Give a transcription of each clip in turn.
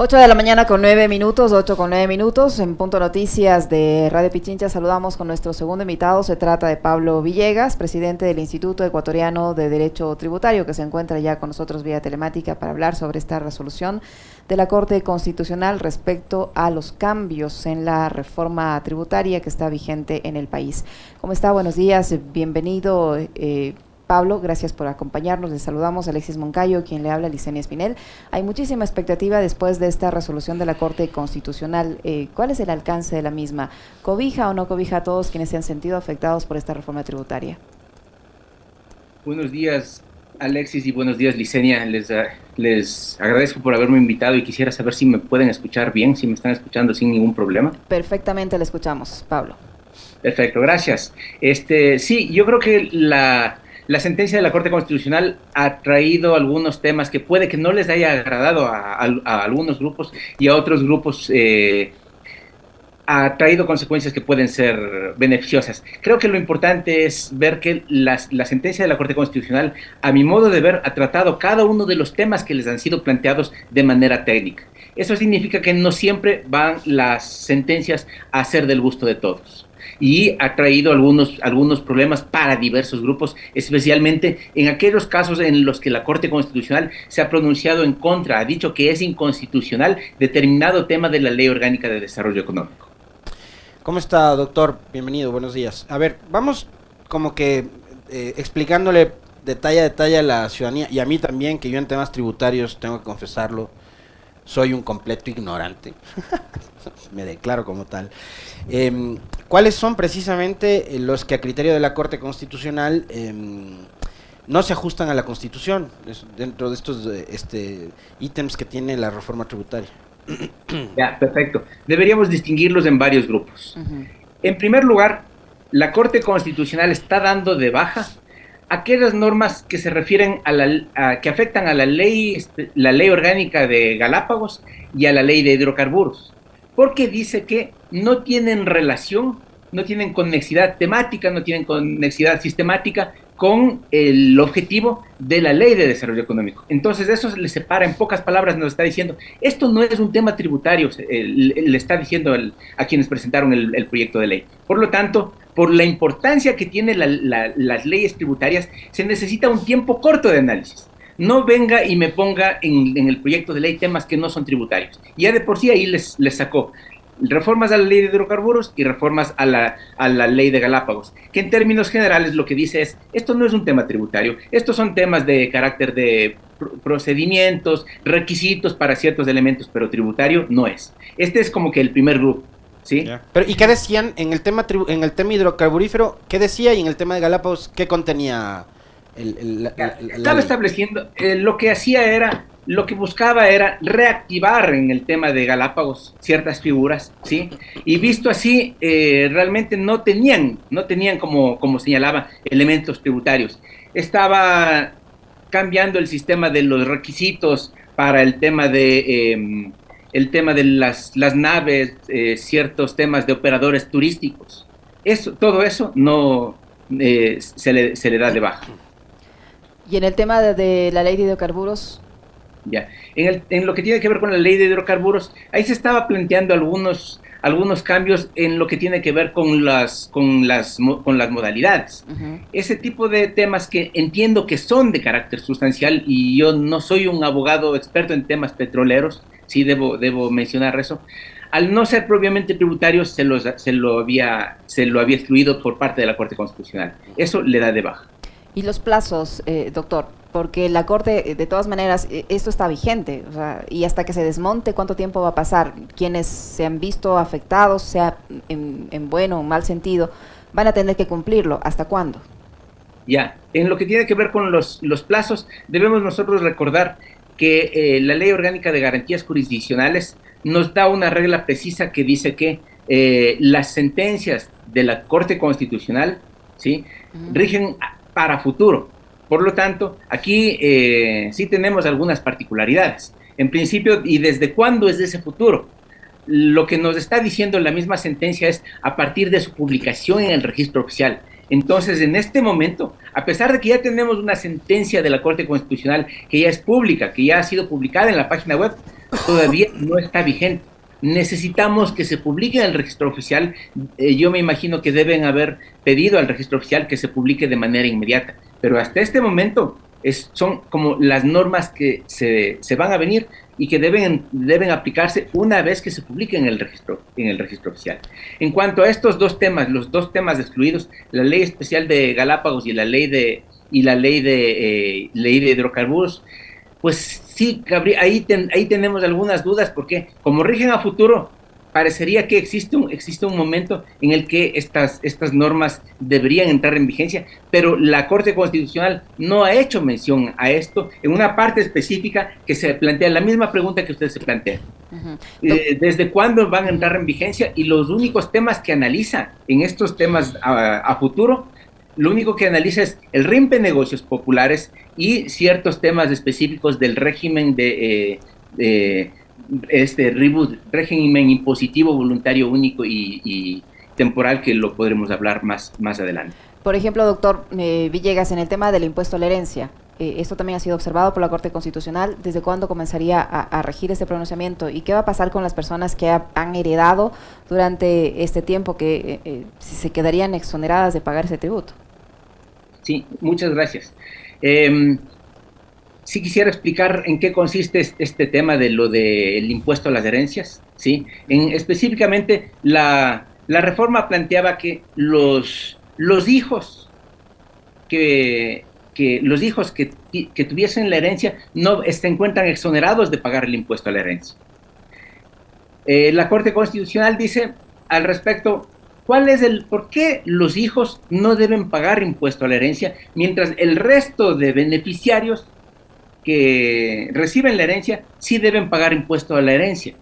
8 de la mañana con 9 minutos, 8 con 9 minutos, en Punto Noticias de Radio Pichincha saludamos con nuestro segundo invitado. Se trata de Pablo Villegas, presidente del Instituto Ecuatoriano de Derecho Tributario, que se encuentra ya con nosotros vía telemática para hablar sobre esta resolución de la Corte Constitucional respecto a los cambios en la reforma tributaria que está vigente en el país. ¿Cómo está? Buenos días, bienvenido Pablo, gracias por acompañarnos. Les saludamos a Alexis Moncayo, quien le habla, Licenia Espinel. Hay muchísima expectativa después de esta resolución de la Corte Constitucional. ¿Cuál es el alcance de la misma? ¿Cobija o no cobija a todos quienes se han sentido afectados por esta reforma tributaria? Buenos días, Alexis, y buenos días, Licenia. Les agradezco por haberme invitado y quisiera saber si me pueden escuchar bien, si me están escuchando sin ningún problema. Perfectamente le escuchamos, Pablo. Perfecto, gracias. Sí, yo creo que la sentencia de la Corte Constitucional ha traído algunos temas que puede que no les haya agradado a algunos grupos y a otros grupos ha traído consecuencias que pueden ser beneficiosas. Creo que lo importante es ver que la sentencia de la Corte Constitucional, a mi modo de ver, ha tratado cada uno de los temas que les han sido planteados de manera técnica. Eso significa que no siempre van las sentencias a ser del gusto de todos. Y ha traído algunos problemas para diversos grupos, especialmente en aquellos casos en los que la Corte Constitucional se ha pronunciado en contra, ha dicho que es inconstitucional determinado tema de la Ley Orgánica de Desarrollo Económico. ¿Cómo está, doctor? Bienvenido, buenos días. A ver, vamos como que explicándole detalle a detalle a la ciudadanía, y a mí también, que yo en temas tributarios, tengo que confesarlo, soy un completo ignorante. Me declaro como tal. ¿Cuáles son precisamente los que a criterio de la Corte Constitucional no se ajustan a la Constitución dentro de estos ítems que tiene la reforma tributaria? Ya, perfecto. Deberíamos distinguirlos en varios grupos. En primer lugar, la Corte Constitucional está dando de baja aquellas normas que se refieren que afectan a la ley orgánica de Galápagos y a la ley de hidrocarburos, porque dice que no tienen relación, no tienen conexidad temática, no tienen conexidad sistemática con el objetivo de la Ley de Desarrollo Económico. Entonces eso le separa, en pocas palabras nos está diciendo, esto no es un tema tributario, le está diciendo a quienes presentaron el proyecto de ley. Por lo tanto, por la importancia que tienen las leyes tributarias, se necesita un tiempo corto de análisis. No venga y me ponga en el proyecto de ley temas que no son tributarios. Ya de por sí ahí les sacó reformas a la ley de hidrocarburos y reformas a la ley de Galápagos, que en términos generales lo que dice es, esto no es un tema tributario, estos son temas de carácter de procedimientos, requisitos para ciertos elementos, pero tributario no es. Este es como que el primer grupo, ¿sí? Yeah. Pero, ¿y qué decían en el tema hidrocarburífero? ¿Qué decía? Y en el tema de Galápagos, ¿qué contenía estaba estableciendo, lo que buscaba era reactivar en el tema de Galápagos ciertas figuras, ¿sí? Y visto así, realmente no tenían como señalaba, elementos tributarios. Estaba cambiando el sistema de los requisitos para el tema de las naves, ciertos temas de operadores turísticos. Todo eso no se le da de baja. ¿Y en el tema de la ley de hidrocarburos? Ya. En lo que tiene que ver con la ley de hidrocarburos, ahí se estaba planteando algunos cambios en lo que tiene que ver con las modalidades. Ese tipo de temas que entiendo que son de carácter sustancial, y yo no soy un abogado experto en temas petroleros, sí debo mencionar eso. Al no ser propiamente tributarios, se lo había excluido por parte de la Corte Constitucional. Eso le da de baja. ¿Y los plazos, doctor? Porque la Corte, de todas maneras, esto está vigente, o sea, y hasta que se desmonte, ¿cuánto tiempo va a pasar? Quienes se han visto afectados, sea en bueno o mal sentido, van a tener que cumplirlo. ¿Hasta cuándo? Ya, en lo que tiene que ver con los plazos, debemos nosotros recordar que la Ley Orgánica de Garantías Jurisdiccionales nos da una regla precisa que dice que las sentencias de la Corte Constitucional, ¿sí?, rigen para futuro. Por lo tanto, aquí sí tenemos algunas particularidades. En principio, ¿y desde cuándo es ese futuro? Lo que nos está diciendo la misma sentencia es a partir de su publicación en el registro oficial. Entonces, en este momento, a pesar de que ya tenemos una sentencia de la Corte Constitucional que ya es pública, que ya ha sido publicada en la página web, todavía no está vigente. Necesitamos que se publique en el registro oficial. Yo me imagino que deben haber pedido al registro oficial que se publique de manera inmediata, pero hasta este momento son como las normas que se van a venir y que deben aplicarse una vez que se publique en el registro oficial. En cuanto a estos dos temas, los dos temas excluidos, la ley especial de Galápagos y la ley de hidrocarburos, pues sí, ahí tenemos algunas dudas, porque como rigen a futuro, parecería que existe un momento en el que estas normas deberían entrar en vigencia, pero la Corte Constitucional no ha hecho mención a esto en una parte específica que se plantea, la misma pregunta que usted se plantea. ¿Desde cuándo van a entrar en vigencia? Y los únicos temas que analiza en estos temas a futuro, lo único que analiza es el RIMPE negocios populares y ciertos temas específicos del régimen régimen impositivo voluntario único y temporal, que lo podremos hablar más adelante. Por ejemplo, doctor Villegas, en el tema del impuesto a la herencia, esto también ha sido observado por la Corte Constitucional. ¿Desde cuándo comenzaría a regir este pronunciamiento? ¿Y qué va a pasar con las personas que han heredado durante este tiempo, que se quedarían exoneradas de pagar ese tributo? Sí, muchas gracias. Sí quisiera explicar en qué consiste este tema de lo del impuesto a las herencias, ¿sí? Específicamente, la reforma planteaba que los hijos que tuviesen la herencia no se encuentran exonerados de pagar el impuesto a la herencia. La Corte Constitucional dice al respecto, ¿por qué los hijos no deben pagar impuesto a la herencia, mientras el resto de beneficiarios que reciben la herencia sí deben pagar impuesto a la herencia?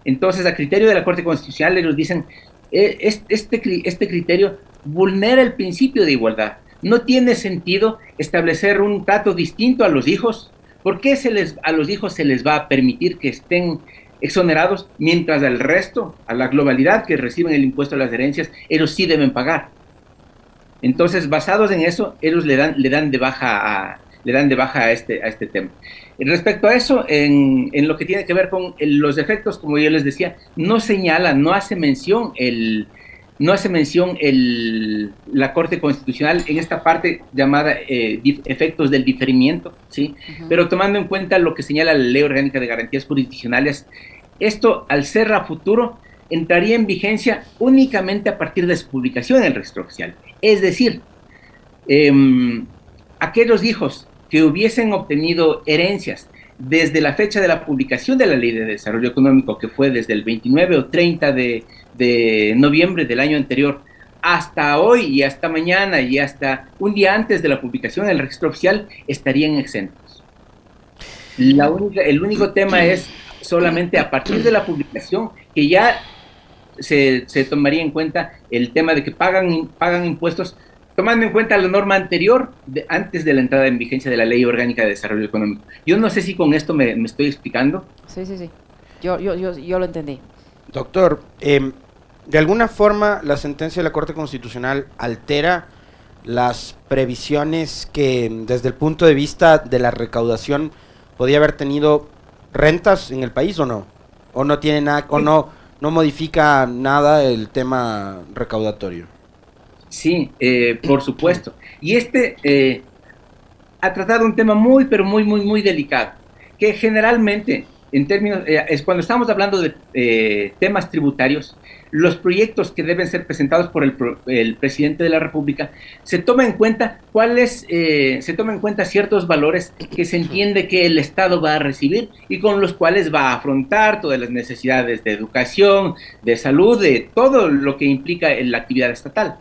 Entonces, a criterio de la Corte Constitucional, ellos dicen, este criterio vulnera el principio de igualdad. No tiene sentido establecer un trato distinto a los hijos. ¿Por qué a los hijos se les va a permitir que estén exonerados, mientras al resto, a la globalidad que reciben el impuesto a las herencias, ellos sí deben pagar? Entonces, basados en eso, ellos le dan de baja a este tema. Respecto a eso, en lo que tiene que ver con los efectos, como yo les decía, no hace mención la Corte Constitucional en esta parte llamada efectos del diferimiento, ¿sí? Pero tomando en cuenta lo que señala la Ley Orgánica de Garantías Jurisdiccionales, esto, al ser a futuro, entraría en vigencia únicamente a partir de su publicación en el registro oficial. Es decir, aquellos hijos que hubiesen obtenido herencias desde la fecha de la publicación de la Ley de Desarrollo Económico, que fue desde el 29 o 30 de noviembre del año anterior, hasta hoy y hasta mañana y hasta un día antes de la publicación en el registro oficial, estarían exentos. El único tema es solamente a partir de la publicación, que ya se tomaría en cuenta el tema de que pagan impuestos, tomando en cuenta la norma anterior, antes de la entrada en vigencia de la Ley Orgánica de Desarrollo Económico. Yo no sé si con esto me estoy explicando. Sí. Yo lo entendí. Doctor, ¿de alguna forma la sentencia de la Corte Constitucional altera las previsiones que desde el punto de vista de la recaudación podía haber tenido rentas en el país o no? ¿O no tiene nada, o no modifica nada el tema recaudatorio? Sí, por supuesto. Y ha tratado un tema muy, pero muy, muy, muy delicado, que generalmente, en términos, cuando estamos hablando de temas tributarios, los proyectos que deben ser presentados por el presidente de la República, se toma en cuenta ciertos valores que se entiende que el Estado va a recibir y con los cuales va a afrontar todas las necesidades de educación, de salud, de todo lo que implica la actividad estatal.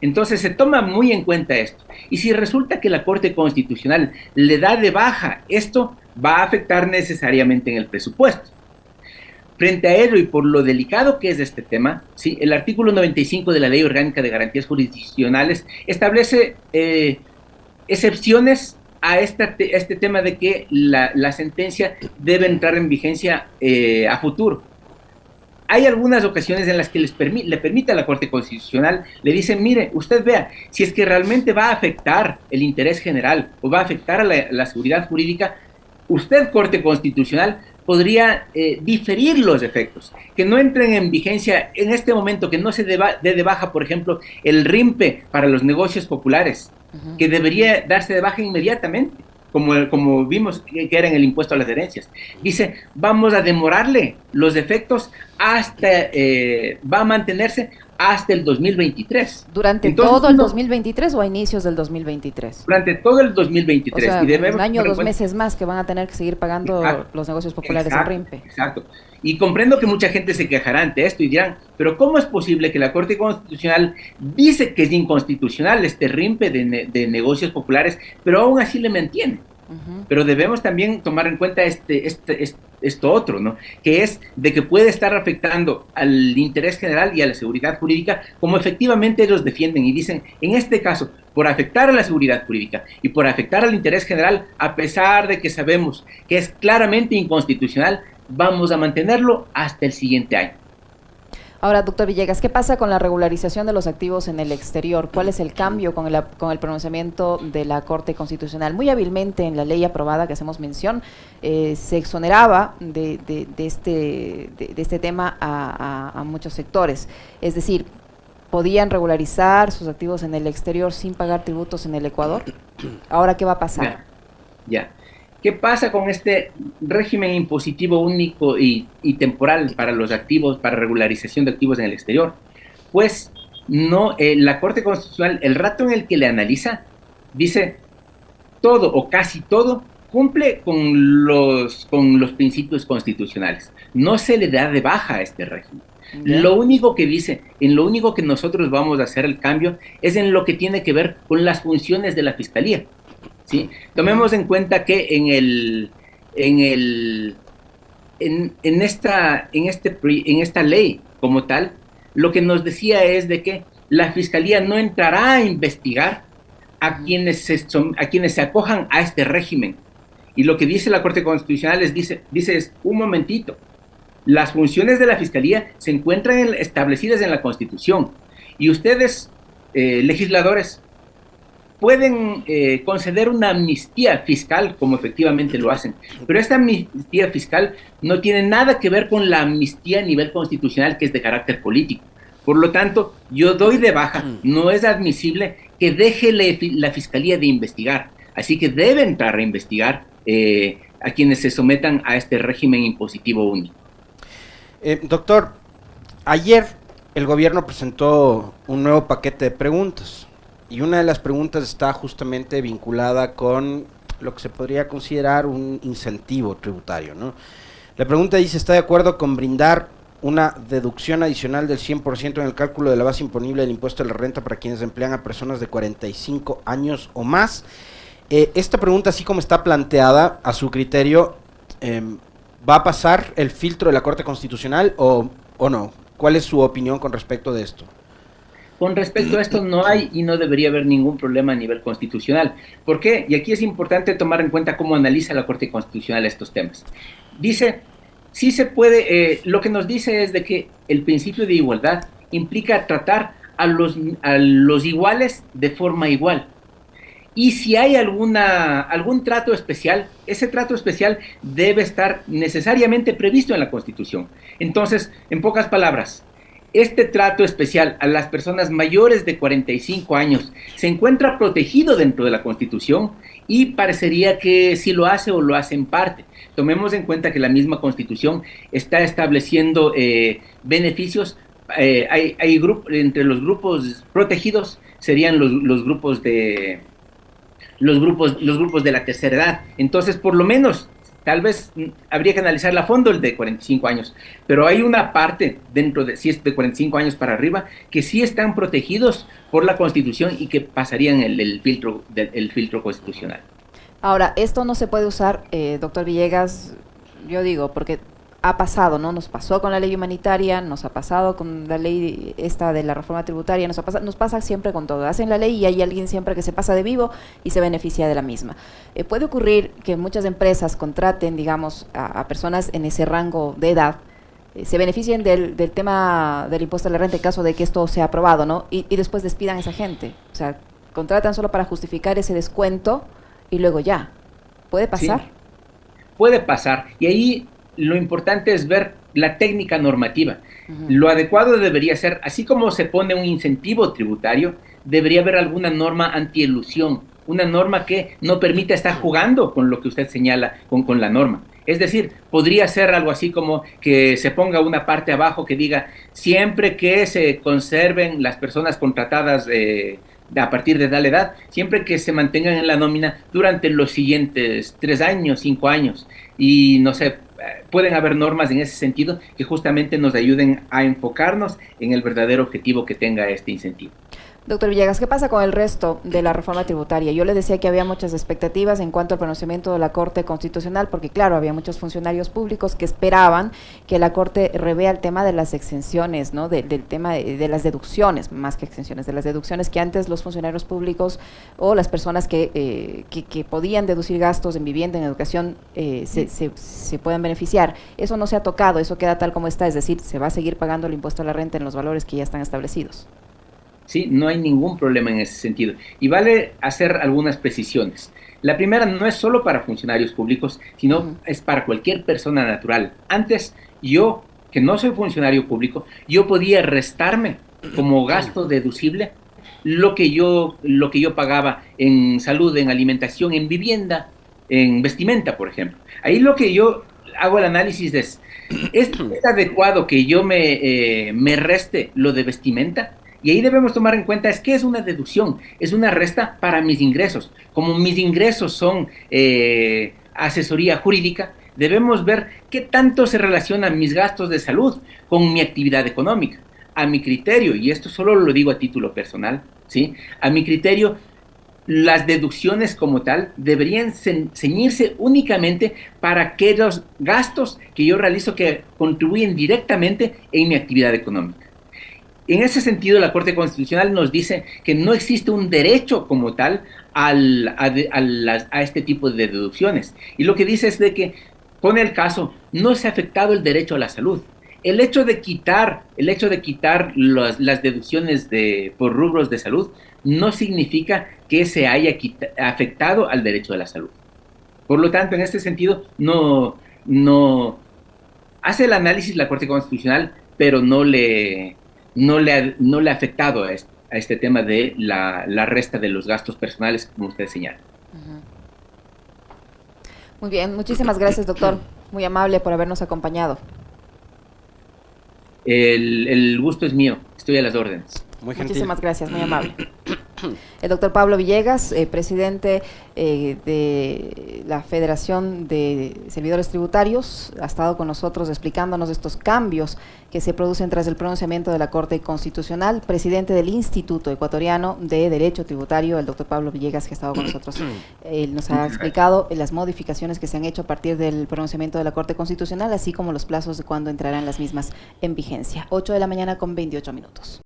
Entonces se toma muy en cuenta esto. Y si resulta que la Corte Constitucional le da de baja esto, va a afectar necesariamente en el presupuesto. Frente a ello, y por lo delicado que es este tema, ¿sí?, el artículo 95 de la Ley Orgánica de Garantías Jurisdiccionales establece excepciones a este tema de que la sentencia debe entrar en vigencia a futuro. Hay algunas ocasiones en las que le permite a la Corte Constitucional, le dicen, mire, usted vea, si es que realmente va a afectar el interés general o va a afectar a la seguridad jurídica, usted, Corte Constitucional, podría diferir los efectos, que no entren en vigencia en este momento, que no se dé de baja, por ejemplo, el RIMPE para los negocios populares, que debería darse de baja inmediatamente, como vimos que era en el impuesto a las herencias. Dice, vamos a demorarle los efectos hasta, va a mantenerse hasta el 2023. ¿Durante todo el 2023 o a inicios del 2023? Durante todo el 2023. O sea, y debemos un año, tener en 2 cuenta meses más que van a tener que seguir pagando los negocios populares en RIMPE. Exacto. Y comprendo que mucha gente se quejará ante esto y dirán, pero ¿cómo es posible que la Corte Constitucional dice que es inconstitucional este RIMPE de negocios populares, pero aún así le mantiene? Pero debemos también tomar en cuenta esto otro, ¿no? Que es de que puede estar afectando al interés general y a la seguridad jurídica, como efectivamente ellos defienden y dicen, en este caso, por afectar a la seguridad jurídica y por afectar al interés general, a pesar de que sabemos que es claramente inconstitucional, vamos a mantenerlo hasta el siguiente año. Ahora, doctor Villegas, ¿qué pasa con la regularización de los activos en el exterior? ¿Cuál es el cambio con el pronunciamiento de la Corte Constitucional? Muy hábilmente en la ley aprobada que hacemos mención, se exoneraba de este tema a muchos sectores. Es decir, ¿podían regularizar sus activos en el exterior sin pagar tributos en el Ecuador? ¿Ahora qué va a pasar? Ya. ¿Qué pasa con este régimen impositivo único y temporal para los activos, para regularización de activos en el exterior? Pues no, la Corte Constitucional, el rato en el que le analiza, dice todo o casi todo cumple con los principios constitucionales. No se le da de baja a este régimen. Lo único que dice, en lo único que nosotros vamos a hacer el cambio es en lo que tiene que ver con las funciones de la Fiscalía. ¿Sí? Tomemos en cuenta que en esta ley como tal, lo que nos decía es de que la Fiscalía no entrará a investigar a quienes se acojan a este régimen. Y lo que dice la Corte Constitucional dice un momentito, las funciones de la Fiscalía se encuentran establecidas en la Constitución y ustedes, legisladores, pueden conceder una amnistía fiscal, como efectivamente lo hacen, pero esta amnistía fiscal no tiene nada que ver con la amnistía a nivel constitucional, que es de carácter político. Por lo tanto, yo doy de baja, no es admisible que deje la Fiscalía de investigar, así que debe entrar a investigar a quienes se sometan a este régimen impositivo único. Doctor, ayer el gobierno presentó un nuevo paquete de preguntas. Y una de las preguntas está justamente vinculada con lo que se podría considerar un incentivo tributario, ¿no? La pregunta dice, ¿está de acuerdo con brindar una deducción adicional del 100% en el cálculo de la base imponible del impuesto a la renta para quienes emplean a personas de 45 años o más? Esta pregunta, así como está planteada, a su criterio, ¿va a pasar el filtro de la Corte Constitucional o no? ¿Cuál es su opinión con respecto de esto? Con respecto a esto no hay y no debería haber ningún problema a nivel constitucional. ¿Por qué? Y aquí es importante tomar en cuenta cómo analiza la Corte Constitucional estos temas. Dice, sí se puede, lo que nos dice es de que el principio de igualdad implica tratar a los iguales de forma igual. Y si hay algún trato especial, ese trato especial debe estar necesariamente previsto en la Constitución. Entonces, en pocas palabras, este trato especial a las personas mayores de 45 años se encuentra protegido dentro de la Constitución y parecería que sí lo hace o lo hace en parte. Tomemos en cuenta que la misma Constitución está estableciendo beneficios. Entre los grupos protegidos serían los grupos de la tercera edad. Entonces, por lo menos, tal vez habría que analizarla a fondo el de 45 años, pero hay una parte dentro de, si es de 45 años para arriba, que sí están protegidos por la Constitución y que pasarían el filtro constitucional. Ahora, esto no se puede usar, doctor Villegas, yo digo, porque ha pasado, ¿no? Nos pasó con la ley humanitaria, nos ha pasado con la ley esta de la reforma tributaria, nos pasa siempre con todo. Hacen la ley y hay alguien siempre que se pasa de vivo y se beneficia de la misma. Puede ocurrir que muchas empresas contraten, digamos, a personas en ese rango de edad, se beneficien del tema del impuesto a la renta en caso de que esto sea aprobado, ¿no? Y después despidan a esa gente. O sea, contratan solo para justificar ese descuento y luego ya. ¿Puede pasar? Sí, puede pasar. Y ahí lo importante es ver la técnica normativa. Lo adecuado debería ser, así como se pone un incentivo tributario, debería haber alguna norma antielusión, una norma que no permita estar jugando con lo que usted señala, con la norma. Es decir, podría ser algo así como que se ponga una parte abajo que diga, siempre que se conserven las personas contratadas a partir de tal edad, siempre que se mantengan en la nómina durante los siguientes 3 años, 5 años. Y no sé, pueden haber normas en ese sentido que justamente nos ayuden a enfocarnos en el verdadero objetivo que tenga este incentivo. Doctor Villegas, ¿qué pasa con el resto de la reforma tributaria? Yo le decía que había muchas expectativas en cuanto al pronunciamiento de la Corte Constitucional, porque claro, había muchos funcionarios públicos que esperaban que la Corte revea el tema de las exenciones, ¿no? Del tema de las deducciones, más que exenciones, de las deducciones que antes los funcionarios públicos o las personas que podían deducir gastos en vivienda, en educación, se puedan beneficiar. Eso no se ha tocado, eso queda tal como está, es decir, se va a seguir pagando el impuesto a la renta en los valores que ya están establecidos. ¿Sí? No hay ningún problema en ese sentido. Y vale hacer algunas precisiones. La primera no es solo para funcionarios públicos, sino es para cualquier persona natural. Antes, yo, que no soy funcionario público, yo podía restarme como gasto deducible lo que yo pagaba en salud, en alimentación, en vivienda, en vestimenta, por ejemplo. Ahí lo que yo hago el análisis ¿es adecuado que yo me reste lo de vestimenta? Y ahí debemos tomar en cuenta, es que es una deducción, es una resta para mis ingresos. Como mis ingresos son asesoría jurídica, debemos ver qué tanto se relacionan mis gastos de salud con mi actividad económica. A mi criterio, y esto solo lo digo a título personal, ¿sí? A mi criterio, las deducciones como tal deberían ceñirse únicamente para aquellos gastos que yo realizo que contribuyen directamente en mi actividad económica. En ese sentido, la Corte Constitucional nos dice que no existe un derecho como tal a este tipo de deducciones. Y lo que dice es de que, pone el caso, no se ha afectado el derecho a la salud. El hecho de quitar las deducciones por rubros de salud no significa que se haya afectado al derecho a la salud. Por lo tanto, en este sentido, no hace el análisis la Corte Constitucional, pero no le ha afectado a este tema de la resta de los gastos personales, como usted señala. Muy bien, muchísimas gracias, doctor. Muy amable por habernos acompañado. El gusto es mío, estoy a las órdenes. Muchísimas gracias, muy amable. El doctor Pablo Villegas, presidente de la Federación de Servidores Tributarios, ha estado con nosotros explicándonos estos cambios que se producen tras el pronunciamiento de la Corte Constitucional, presidente del Instituto Ecuatoriano de Derecho Tributario, el doctor Pablo Villegas, que ha estado con nosotros. Él nos ha explicado las modificaciones que se han hecho a partir del pronunciamiento de la Corte Constitucional, así como los plazos de cuándo entrarán las mismas en vigencia. 8 de la mañana con 28 minutos.